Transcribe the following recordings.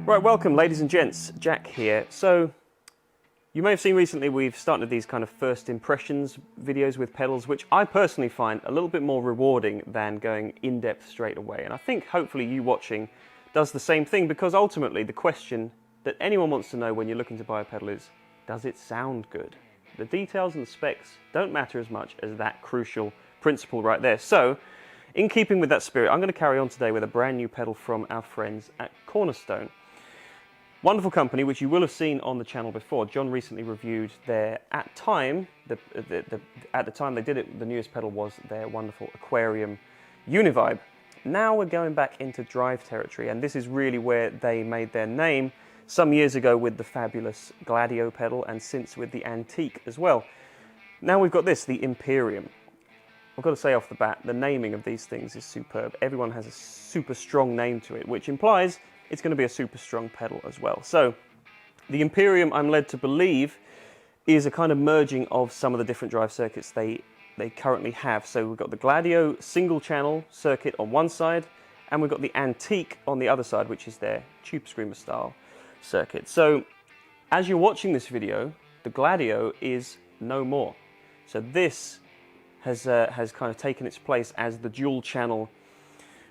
Right, welcome ladies and gents, Jack here. So, you may have seen recently we've started these kind of first impressions videos with pedals, which I personally find a little bit more rewarding than going in-depth straight away. And I think hopefully you watching does the same thing, because ultimately the question that anyone wants to know when you're looking to buy a pedal is, does it sound good? The details and the specs don't matter as much as that crucial principle right there. So, in keeping with that spirit, I'm going to carry on today with a brand new pedal from our friends at Cornerstone. Wonderful company, which you will have seen on the channel before. John recently reviewed their, at the time they did it, the newest pedal was their wonderful Aquarium Univibe. Now we're going back into drive territory, and this is really where they made their name some years ago with the fabulous Gladio pedal, and since with the Antique as well. Now we've got this, the Imperium. I've got to say off the bat, the naming of these things is superb. Everyone has a super strong name to it, which implies it's going to be a super strong pedal as well. So, the Imperium, I'm led to believe, is a kind of merging of some of the different drive circuits they currently have. So we've got the Gladio single channel circuit on one side, and we've got the Antique on the other side, which is their Tube Screamer style circuit. So, as you're watching this video, the Gladio is no more. So this has kind of taken its place as the dual channel,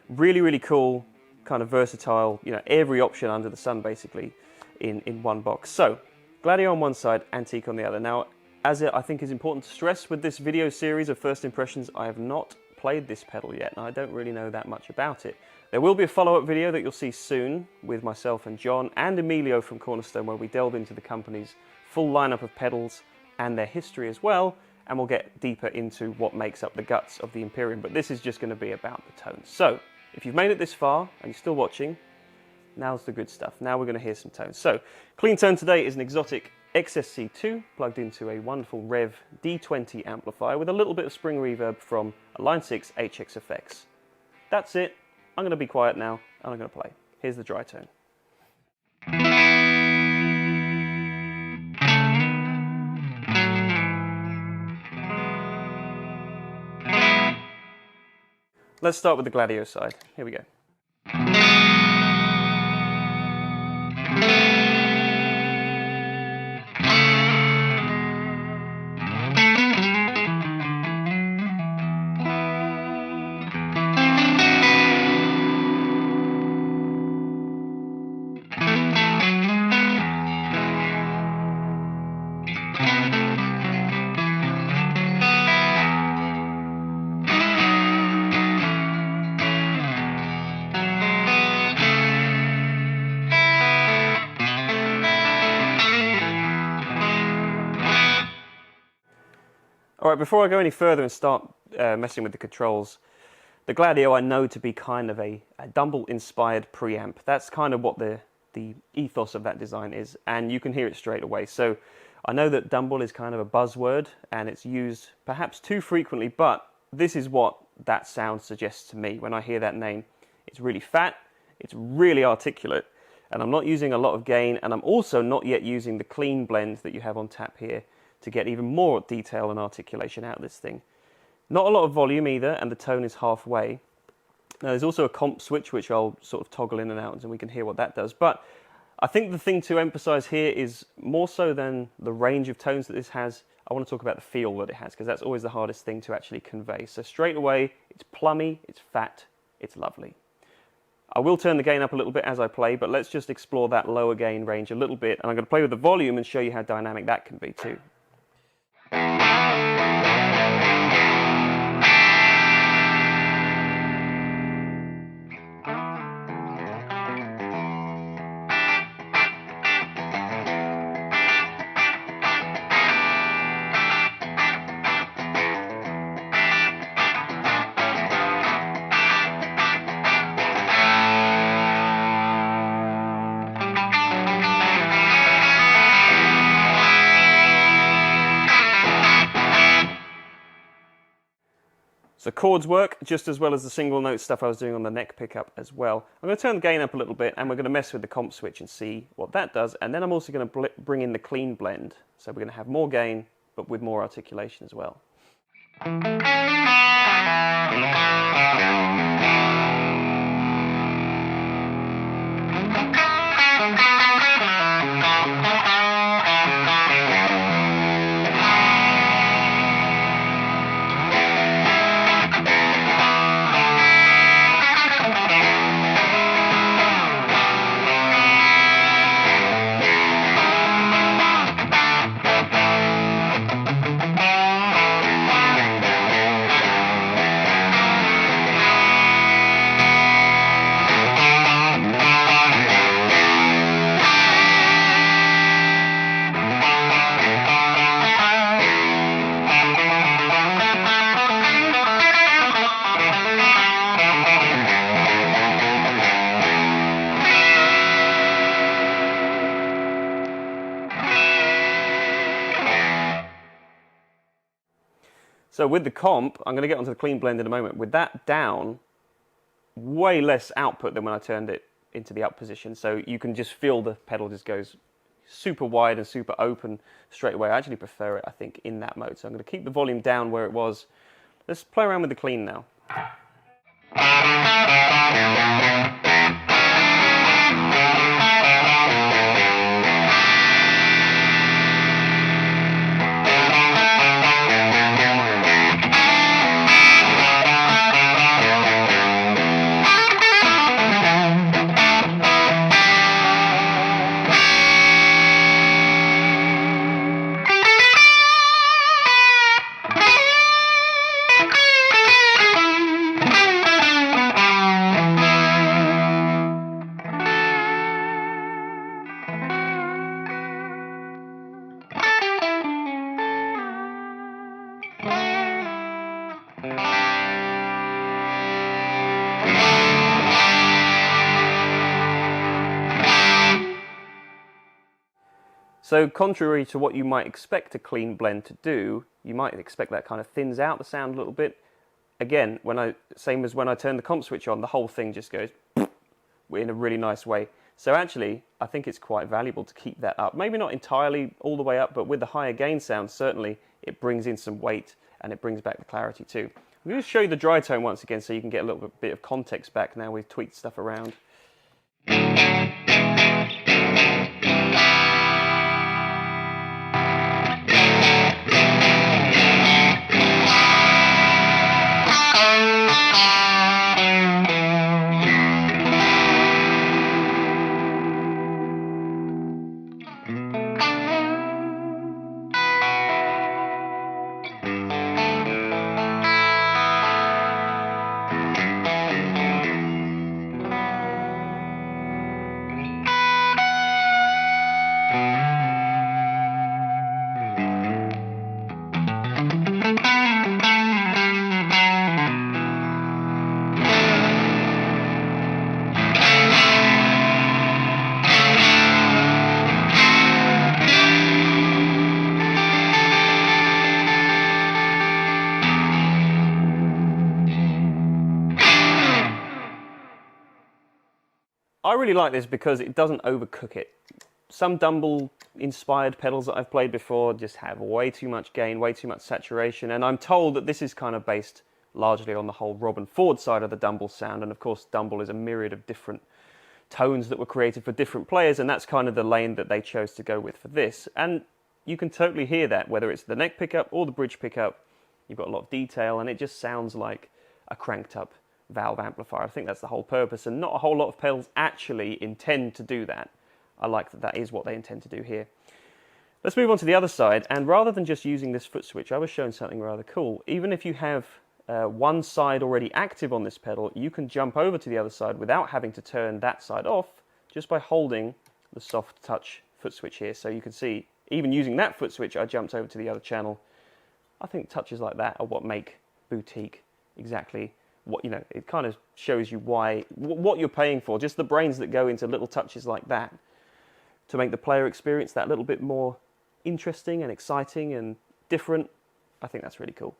really cool, kind of versatile, you know, every option under the sun basically in one box. So Gladio on one side, Antique on the other. Now, as I think is important to stress with this video series of first impressions, I have not played this pedal yet, and I don't really know that much about it. There will be a follow-up video that you'll see soon with myself and John and Emilio from Cornerstone, where we delve into the company's full lineup of pedals and their history as well, and we'll get deeper into what makes up the guts of the Imperium, but this is just going to be about the tones. So, if you've made it this far and you're still watching, now's the good stuff. Now we're going to hear some tones. So, clean tone today is an exotic XSC2 plugged into a wonderful Rev D20 amplifier with a little bit of spring reverb from a Line 6 HX Effects. That's it. I'm going to be quiet now and I'm going to play. Here's the dry tone. Let's start with the Gladio side. Here we go. Alright, before I go any further and start messing with the controls, the Gladio I know to be kind of a Dumble-inspired preamp. That's kind of what the ethos of that design is, and you can hear it straight away. So I know that Dumble is kind of a buzzword, and it's used perhaps too frequently, but this is what that sound suggests to me when I hear that name. It's really fat, it's really articulate, and I'm not using a lot of gain, and I'm also not yet using the clean blend that you have on tap here to get even more detail and articulation out of this thing. Not a lot of volume either, and the tone is halfway. Now there's also a comp switch which I'll sort of toggle in and out and we can hear what that does. But I think the thing to emphasize here is more so than the range of tones that this has, I want to talk about the feel that it has, because that's always the hardest thing to actually convey. So straight away, it's plummy, it's fat, it's lovely. I will turn the gain up a little bit as I play, but let's just explore that lower gain range a little bit, and I'm going to play with the volume and show you how dynamic that can be too. So chords work just as well as the single note stuff I was doing on the neck pickup as well. I'm going to turn the gain up a little bit, and we're going to mess with the comp switch and see what that does, and then I'm also going to bring in the clean blend. So we're going to have more gain but with more articulation as well. So with the comp, I'm going to get onto the clean blend in a moment. With that down, way less output than when I turned it into the up position. So you can just feel the pedal just goes super wide and super open straight away. I actually prefer it, I think, in that mode. So I'm going to keep the volume down where it was. Let's play around with the clean now. So contrary to what you might expect a clean blend to do, you might expect that kind of thins out the sound a little bit. Again, same as when I turn the comp switch on, the whole thing just goes in a really nice way. So actually, I think it's quite valuable to keep that up. Maybe not entirely all the way up, but with the higher gain sound, certainly it brings in some weight and it brings back the clarity too. I'm going to show you the dry tone once again so you can get a little bit of context back now we've tweaked stuff around. I really like this because it doesn't overcook it. Some Dumble-inspired pedals that I've played before just have way too much gain, way too much saturation, and I'm told that this is kind of based largely on the whole Robin Ford side of the Dumble sound, and of course Dumble is a myriad of different tones that were created for different players, and that's kind of the lane that they chose to go with for this. And you can totally hear that, whether it's the neck pickup or the bridge pickup. You've got a lot of detail, and it just sounds like a cranked up valve amplifier. I think that's the whole purpose, and not a whole lot of pedals actually intend to do that. I like that that is what they intend to do here. Let's move on to the other side, and rather than just using this foot switch, I was shown something rather cool. Even if you have one side already active on this pedal, you can jump over to the other side without having to turn that side off, just by holding the soft touch foot switch here. So you can see, even using that foot switch, I jumped over to the other channel. I think touches like that are what make Boutique exactly what, you know, it kind of shows you what you're paying for, just the brains that go into little touches like that to make the player experience that little bit more interesting and exciting and different. I think that's really cool.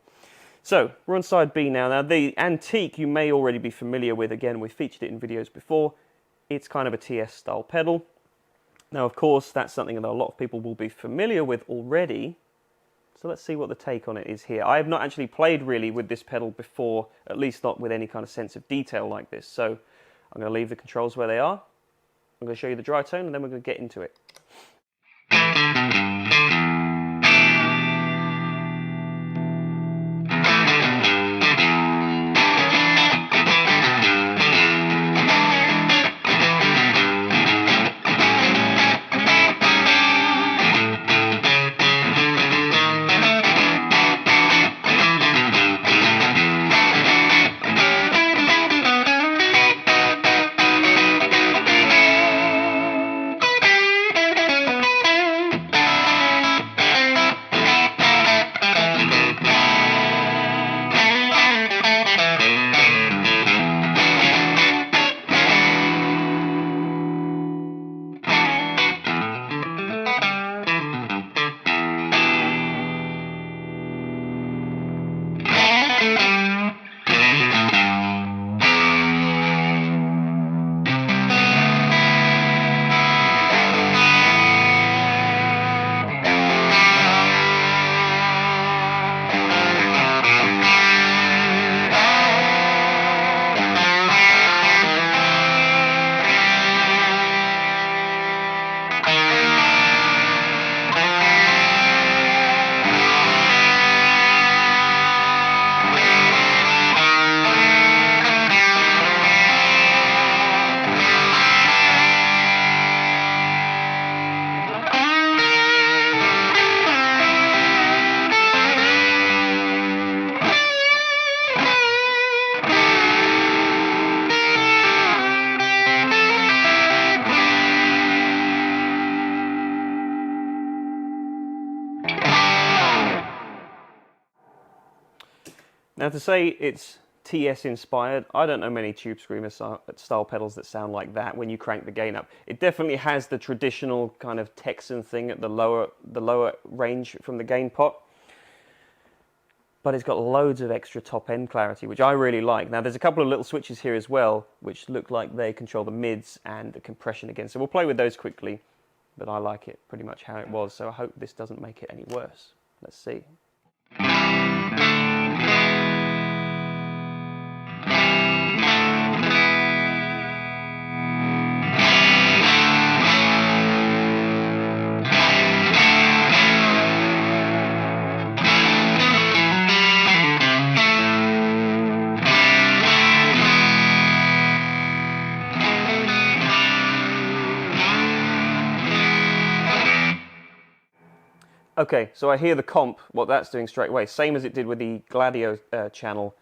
So we're on side B now. Now the Antique you may already be familiar with. Again, we featured it in videos before. It's kind of a TS style pedal. Now of course that's something that a lot of people will be familiar with already. So let's see what the take on it is here. I have not actually played really with this pedal before, at least not with any kind of sense of detail like this. So I'm going to leave the controls where they are. I'm going to show you the dry tone and then we're going to get into it. Now, to say it's TS inspired, I don't know many Tube Screamer style pedals that sound like that when you crank the gain up. It definitely has the traditional kind of Texan thing at the lower range from the gain pot, but it's got loads of extra top end clarity, which I really like. Now, there's a couple of little switches here as well, which look like they control the mids and the compression again. So we'll play with those quickly, but I like it pretty much how it was. So I hope this doesn't make it any worse. Let's see. Okay, so I hear the comp, what that's doing straight away, same as it did with the Gladio channel.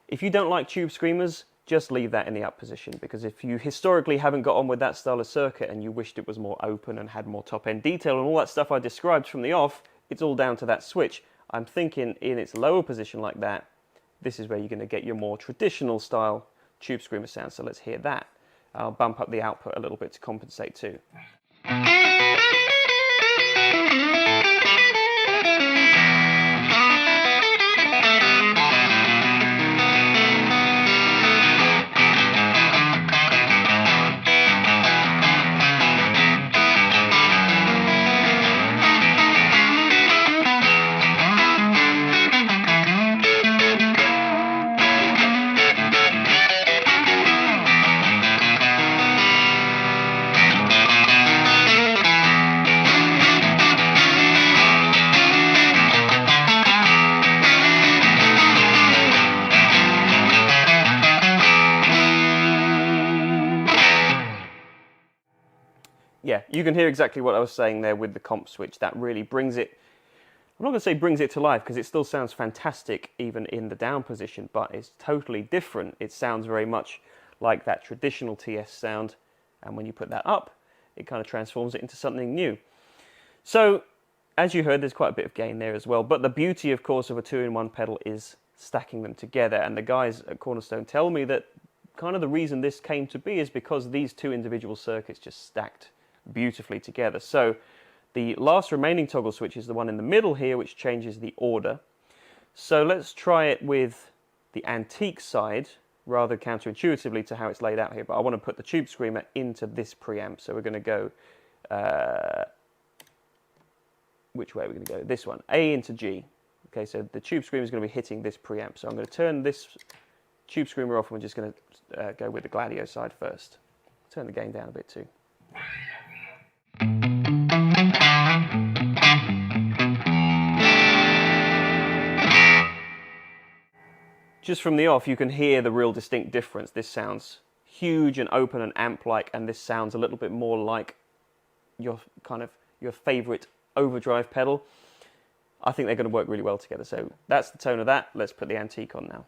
If you don't like Tube Screamers, just leave that in the up position, because if you historically haven't got on with that style of circuit and you wished it was more open and had more top-end detail and all that stuff I described from the off, it's all down to that switch. I'm thinking in its lower position like that, this is where you're going to get your more traditional style Tube Screamer sound, so let's hear that. I'll bump up the output a little bit to compensate too. Yeah, you can hear exactly what I was saying there with the comp switch. That really brings it, I'm not going to say brings it to life, because it still sounds fantastic even in the down position, but it's totally different. It sounds very much like that traditional TS sound, and when you put that up, it kind of transforms it into something new. So, as you heard, there's quite a bit of gain there as well, but the beauty, of course, of a two-in-one pedal is stacking them together, and the guys at Cornerstone tell me that kind of the reason this came to be is because these two individual circuits just stacked beautifully together. So the last remaining toggle switch is the one in the middle here, which changes the order. So let's try it with the antique side, rather counterintuitively to how it's laid out here, but I want to put the Tube Screamer into this preamp. So we're going to go, which way are we going to go? This one, A into G. Okay, so the Tube Screamer is going to be hitting this preamp. So I'm going to turn this Tube Screamer off, and we're just going to go with the Gladio side first. Turn the gain down a bit too. Just from the off, you can hear the real distinct difference. This sounds huge and open and amp-like, and this sounds a little bit more like your favorite overdrive pedal. I think they're going to work really well together. So that's the tone of that. Let's put the antique on now.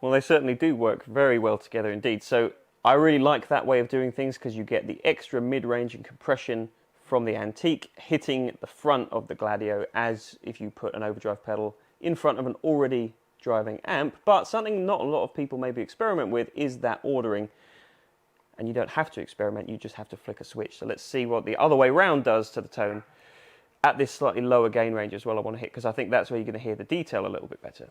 Well, they certainly do work very well together indeed. So I really like that way of doing things because you get the extra mid-range and compression from the Antique hitting the front of the Gladio as if you put an overdrive pedal in front of an already driving amp. But something not a lot of people maybe experiment with is that ordering. And you don't have to experiment, you just have to flick a switch. So let's see what the other way round does to the tone at this slightly lower gain range as well I want to hit, because I think that's where you're going to hear the detail a little bit better.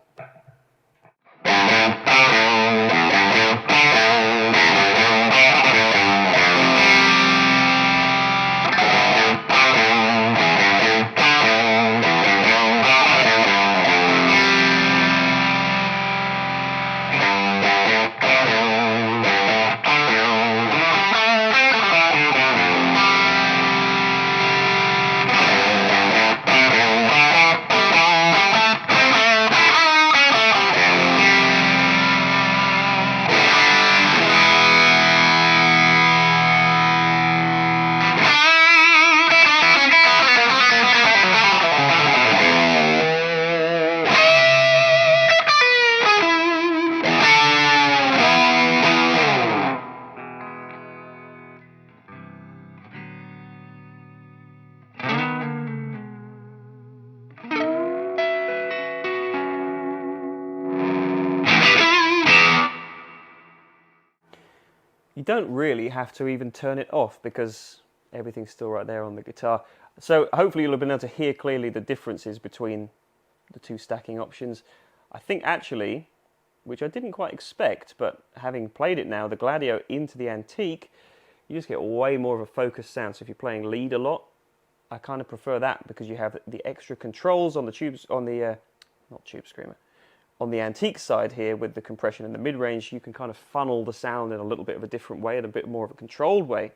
You don't really have to even turn it off because everything's still right there on the guitar. So hopefully you'll have been able to hear clearly the differences between the two stacking options. I think actually, which I didn't quite expect, but having played it now, the Gladio into the Antique, you just get way more of a focused sound. So if you're playing lead a lot, I kind of prefer that because you have the extra controls on the tubes, on the, not Tube Screamer, on the Antique side here with the compression and the mid-range. You can kind of funnel the sound in a little bit of a different way, in a bit more of a controlled way.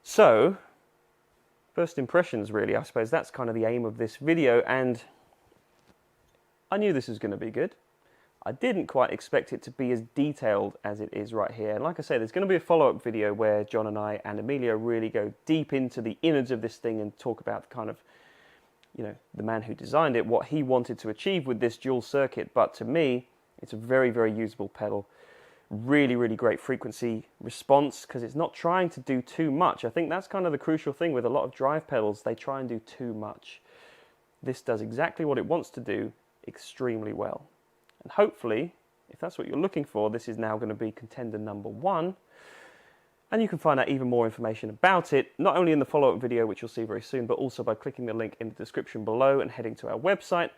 So, first impressions really, I suppose that's kind of the aim of this video, and I knew this was going to be good. I didn't quite expect it to be as detailed as it is right here. And like I say, there's going to be a follow-up video where John and I and Emilio really go deep into the innards of this thing and talk about kind of, you know, the man who designed it, what he wanted to achieve with this dual circuit. But to me, it's a very, very usable pedal. Really, really great frequency response because it's not trying to do too much. I think that's kind of the crucial thing with a lot of drive pedals. They try and do too much. This does exactly what it wants to do extremely well. And hopefully, if that's what you're looking for, this is now going to be contender number 1. And you can find out even more information about it, not only in the follow-up video, which you'll see very soon, but also by clicking the link in the description below and heading to our website.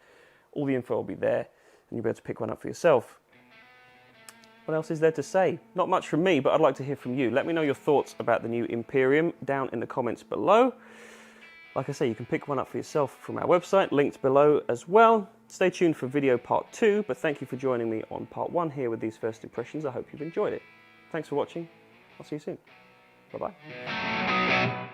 All the info will be there, and you'll be able to pick one up for yourself. What else is there to say? Not much from me, but I'd like to hear from you. Let me know your thoughts about the new Imperium down in the comments below. Like I say, you can pick one up for yourself from our website, linked below as well. Stay tuned for video part 2, but thank you for joining me on part 1 here with these first impressions. I hope you've enjoyed it. Thanks for watching. I'll see you soon. Bye-bye.